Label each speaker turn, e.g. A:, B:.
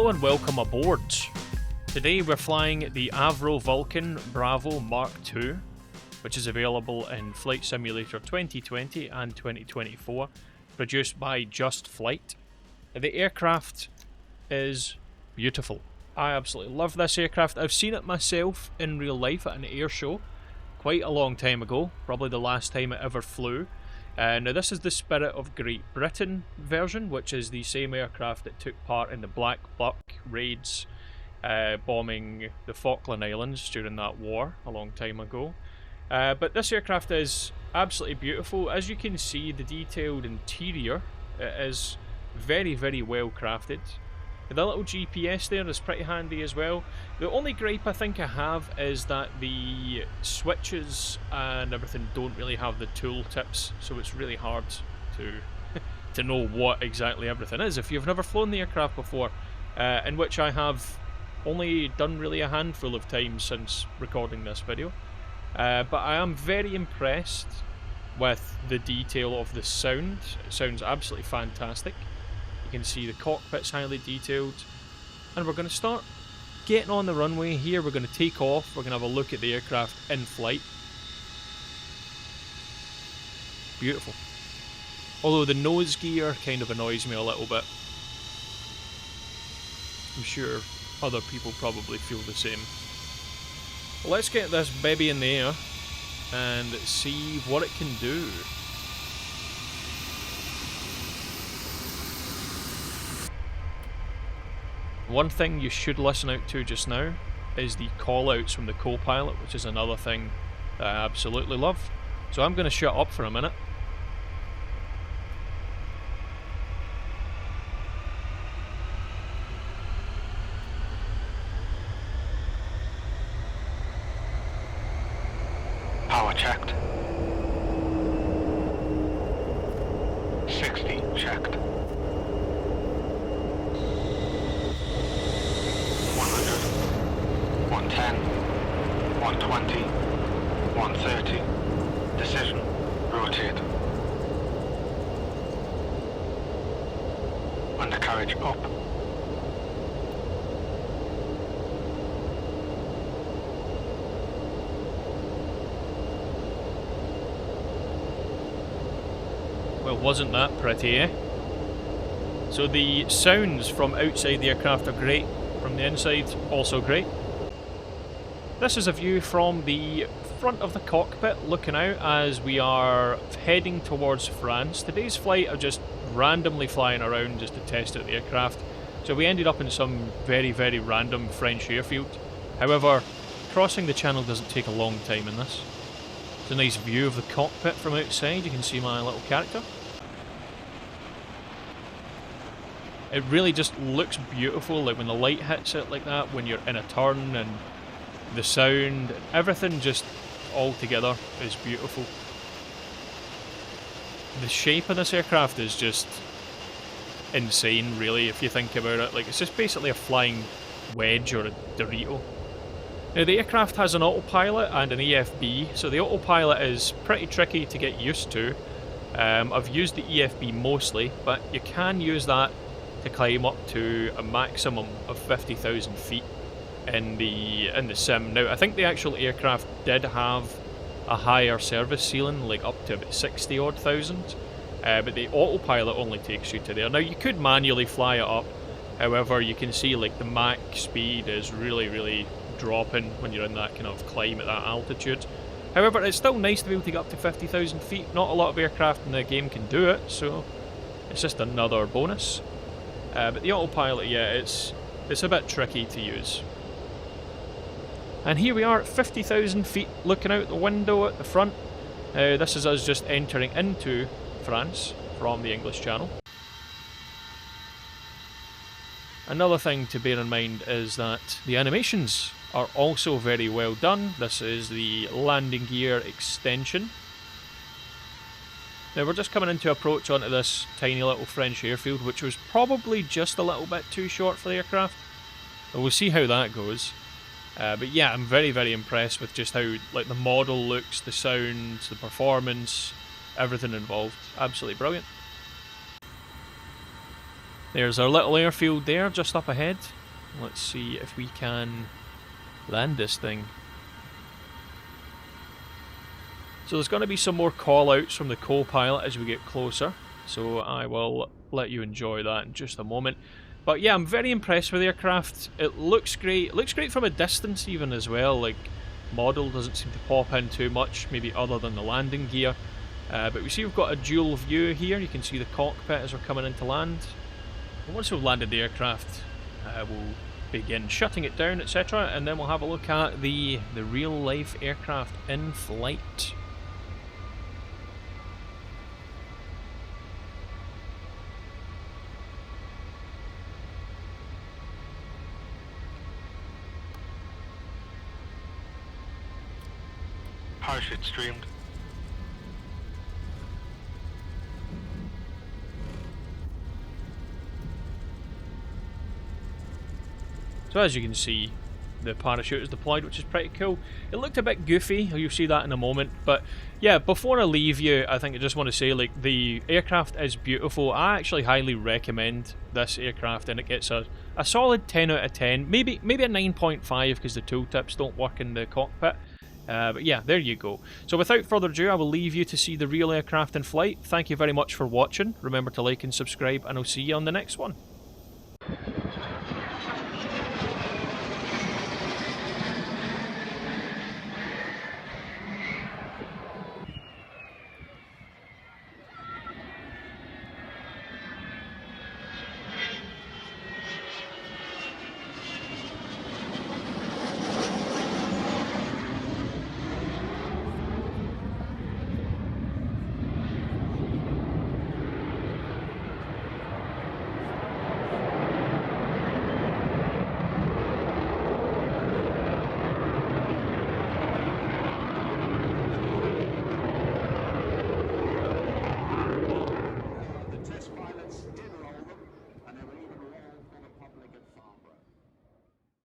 A: Hello and welcome aboard. Today we're flying the Avro Vulcan B Mk.2, which is available in Flight Simulator 2020 and 2024, produced by Just Flight. The aircraft is beautiful. I absolutely love this aircraft. I've seen it myself in real life at an air show quite a long time ago, probably the last time it ever flew. Now this is the Spirit of Great Britain version, which is the same aircraft that took part in the Black Buck raids, bombing the Falkland Islands during that war a long time ago. But this aircraft is absolutely beautiful. As you can see, the detailed interior is very, very well crafted. The little GPS there is pretty handy as well. The only gripe I think I have is that the switches and everything don't really have the tool tips, so it's really hard to know what exactly everything is if you've never flown the aircraft before, in which I have only done really a handful of times since recording this video. But I am very impressed with the detail of the sound. It sounds absolutely fantastic. You can see the cockpit's highly detailed, and we're going to start getting on the runway here. We're going to take off. We're going to have a look at the aircraft in flight. Beautiful. Although the nose gear kind of annoys me a little bit. I'm sure other people probably feel the same. Well, let's get this baby in the air and see what it can do. One thing you should listen out to just now is the call-outs from the co-pilot, which is another thing that I absolutely love. So I'm going to shut up for a minute.
B: Power checked. 60 checked. 110, 120, 130, decision, rotate. Undercarriage up.
A: Well, wasn't that pretty, eh? So the sounds from outside the aircraft are great, from the inside also great. This is a view from the front of the cockpit looking out as we are heading towards France. Today's flight are just randomly flying around just to test out the aircraft. So we ended up in some very, very random French airfield. However, crossing the channel doesn't take a long time in this. It's a nice view of the cockpit from outside. You can see my little character. It really just looks beautiful, like when the light hits it like that, when you're in a turn, and the sound, everything just all together is beautiful. The shape of this aircraft is just insane, really, if you think about it. Like, it's just basically a flying wedge or a Dorito. Now, the aircraft has an autopilot and an EFB, so the autopilot is pretty tricky to get used to. I've used the EFB mostly, but you can use that to climb up to a maximum of 50,000 feet in the sim. Now, I think the actual aircraft did have a higher service ceiling, like up to about 60 odd thousand, but the autopilot only takes you to there. Now, you could manually fly it up, however, you can see like the Mach speed is really, really dropping when you're in that kind of climb at that altitude. However, it's still nice to be able to get up to 50,000 feet. Not a lot of aircraft in the game can do it, so it's just another bonus. But the autopilot, yeah, it's a bit tricky to use. And here we are at 50,000 feet, looking out the window at the front. This is us just entering into France from the English Channel. Another thing to bear in mind is that the animations are also very well done. This is the landing gear extension. Now we're just coming into approach onto this tiny little French airfield, which was probably just a little bit too short for the aircraft. But we'll see how that goes. But yeah, I'm very, very impressed with just how like the model looks, the sounds, the performance, everything involved. Absolutely brilliant. There's our little airfield there, just up ahead. Let's see if we can land this thing. So there's going to be some more call-outs from the co-pilot as we get closer. So I will let you enjoy that in just a moment. But yeah, I'm very impressed with the aircraft. It looks great. It looks great from a distance even as well. Like, model doesn't seem to pop in too much, maybe other than the landing gear. But we see we've got a dual view here. You can see the cockpit as we're coming into land. And once we've landed the aircraft, we'll begin shutting it down, etc. And then we'll have a look at the real-life aircraft in flight.
B: Parachute streamed.
A: So as you can see, the parachute is deployed, which is pretty cool. It looked a bit goofy, you'll see that in a moment, but yeah, before I leave you, I think I just want to say, like, the aircraft is beautiful. I actually highly recommend this aircraft, and it gets a solid 10 out of 10, maybe a 9.5 because the tooltips don't work in the cockpit. But yeah, there you go. So without further ado, I will leave you to see the real aircraft in flight. Thank you very much for watching. Remember to like and subscribe, and I'll see you on the next one.